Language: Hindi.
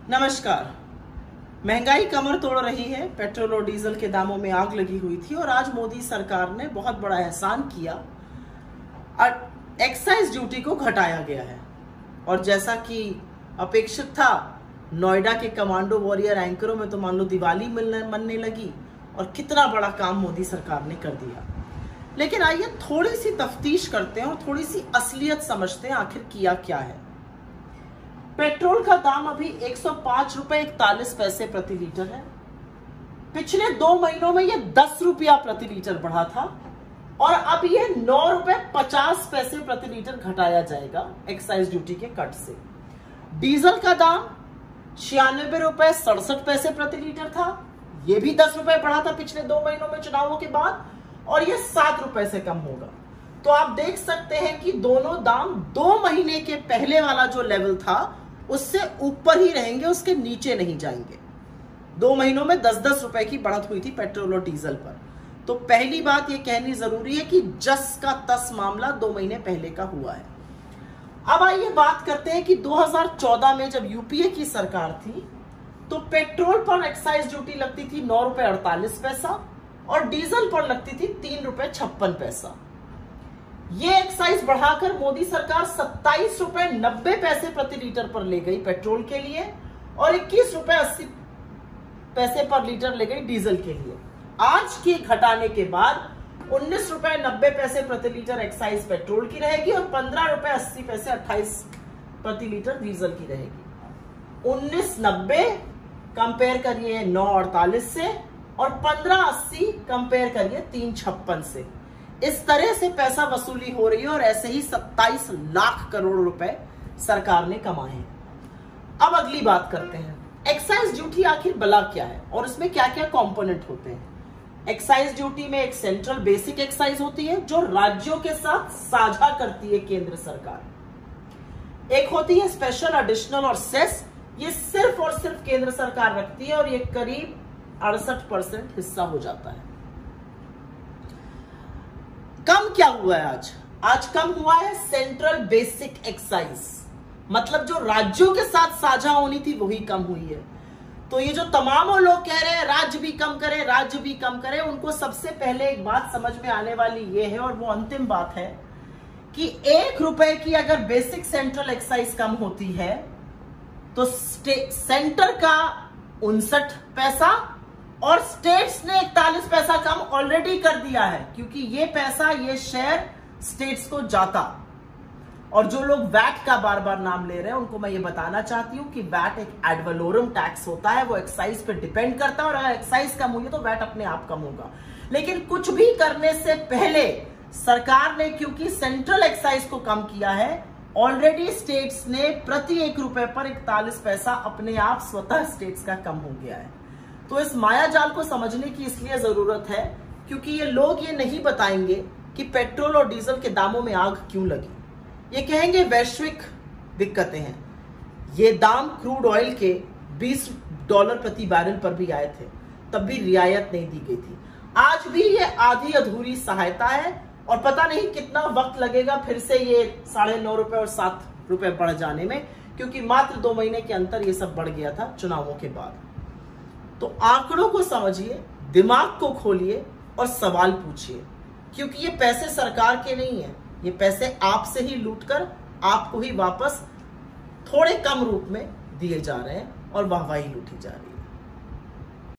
नमस्कार। महंगाई कमर तोड़ रही है। पेट्रोल और डीजल के दामों में आग लगी हुई थी और आज मोदी सरकार ने बहुत बड़ा एहसान किया और एक्साइज ड्यूटी को घटाया गया है। और जैसा कि अपेक्षित था, नोएडा के कमांडो वॉरियर एंकरों में तो मान लो दिवाली मनने लगी और कितना बड़ा काम मोदी सरकार ने कर दिया। लेकिन आइए थोड़ी सी तफ्तीश करते हैं और थोड़ी सी असलियत समझते हैं आखिर किया क्या है। पेट्रोल का दाम अभी 105 रुपए 41 पैसे प्रति लीटर है। पिछले 2 महीनों में ये 10 रुपया प्रति लीटर बढ़ा था और अब ये 9 रुपए 50 पैसे प्रति लीटर घटाया जाएगा एक्साइज ड्यूटी के कट से। डीजल का दाम 96 रुपए 67 पैसे प्रति लीटर था। ये भी 10 रुपए बढ़ा था पिछले 2 महीनों में चुनावों के बाद और ये 7 रुपए से कम होगा। तो आप देख सकते हैं कि दोनों दाम 2 महीने के पहले वाला जो लेवल था उससे ऊपर ही रहेंगे, उसके नीचे नहीं जाएंगे। 2 महीनों में 10-10 रुपए की बढ़त हुई थी पेट्रोल और डीजल पर। तो पहली बात यह कहनी जरूरी है कि जस का तस मामला 2 महीने पहले का हुआ है। अब आइए बात करते हैं कि 2014 में जब यूपीए की सरकार थी तो पेट्रोल पर एक्साइज ड्यूटी लगती थी 9 रुपए 48 पैसा और डीजल पर लगती थी 3 रुपए 56 पैसा। ये एक्साइज बढ़ाकर मोदी सरकार 27 रुपए 90 पैसे प्रति लीटर पर ले गई पेट्रोल के लिए और 21 रुपए 80 पैसे पर लीटर ले गई डीजल के लिए। आज के घटाने के बाद 19 रुपए 90 पैसे प्रति लीटर एक्साइज पेट्रोल की रहेगी और 15 रुपए 80 पैसे 28 प्रति लीटर डीजल की रहेगी। 1990 कंपेयर करिए 948 से और 1580 कंपेयर करिए 356 से। इस तरह से पैसा वसूली हो रही है और ऐसे ही 27 लाख करोड़ रुपए सरकार ने कमाए हैं। अब अगली बात करते हैं, एक्साइज ड्यूटी आखिर भला क्या है और इसमें क्या क्या कंपोनेंट होते हैं। एक्साइज ड्यूटी में एक सेंट्रल बेसिक एक्साइज होती है जो राज्यों के साथ साझा करती है केंद्र सरकार। एक होती है स्पेशल, एडिशनल और सेस। ये सिर्फ और सिर्फ केंद्र सरकार रखती है और ये करीब 68% हिस्सा हो जाता है। कम क्या हुआ है आज कम हुआ है सेंट्रल बेसिक एक्साइज, मतलब जो राज्यों के साथ साझा होनी थी वही कम हुई है। तो ये जो तमाम लोग कह रहे हैं राज्य भी कम करे, राज्य भी कम करे, उनको सबसे पहले एक बात समझ में आने वाली ये है और वो अंतिम बात है कि 1 रुपए की अगर बेसिक सेंट्रल एक्साइज कम होती है तो सेंटर का 59 पैसा और स्टेट्स ने 41 पैसा कम ऑलरेडी कर दिया है, क्योंकि ये पैसा, ये शेयर स्टेट्स को जाता। और जो लोग वैट का बार बार नाम ले रहे हैं उनको मैं ये बताना चाहती हूं कि वैट एक एड वैलोरम टैक्स होता है, वो एक्साइज पे डिपेंड करता है और अगर एक्साइज कम हुई तो वैट अपने आप कम होगा। लेकिन कुछ भी करने से पहले सरकार ने, क्योंकि सेंट्रल एक्साइज को कम किया है, ऑलरेडी स्टेट्स ने प्रति 1 रुपए पर 41 पैसा अपने आप स्वतः स्टेट्स का कम हो गया है। तो इस माया जाल को समझने की इसलिए जरूरत है क्योंकि ये लोग ये नहीं बताएंगे कि पेट्रोल और डीजल के दामों में आग क्यों लगी। ये कहेंगे वैश्विक दिक्कतें हैं। ये दाम क्रूड ऑयल के $20 प्रति बैरल पर भी आए थे, तब भी रियायत नहीं दी गई थी। आज भी ये आधी अधूरी सहायता है और पता नहीं कितना वक्त लगेगा फिर से ये 9.5 रुपए और 7 रुपए बढ़ जाने में, क्योंकि मात्र 2 महीने के अंतर ये सब बढ़ गया था चुनावों के बाद। तो आंकड़ों को समझिए, दिमाग को खोलिए और सवाल पूछिए, क्योंकि ये पैसे सरकार के नहीं है, ये पैसे आपसे ही लूटकर आपको ही वापस थोड़े कम रूप में दिए जा रहे हैं और वाहवाही लूटी जा रही है।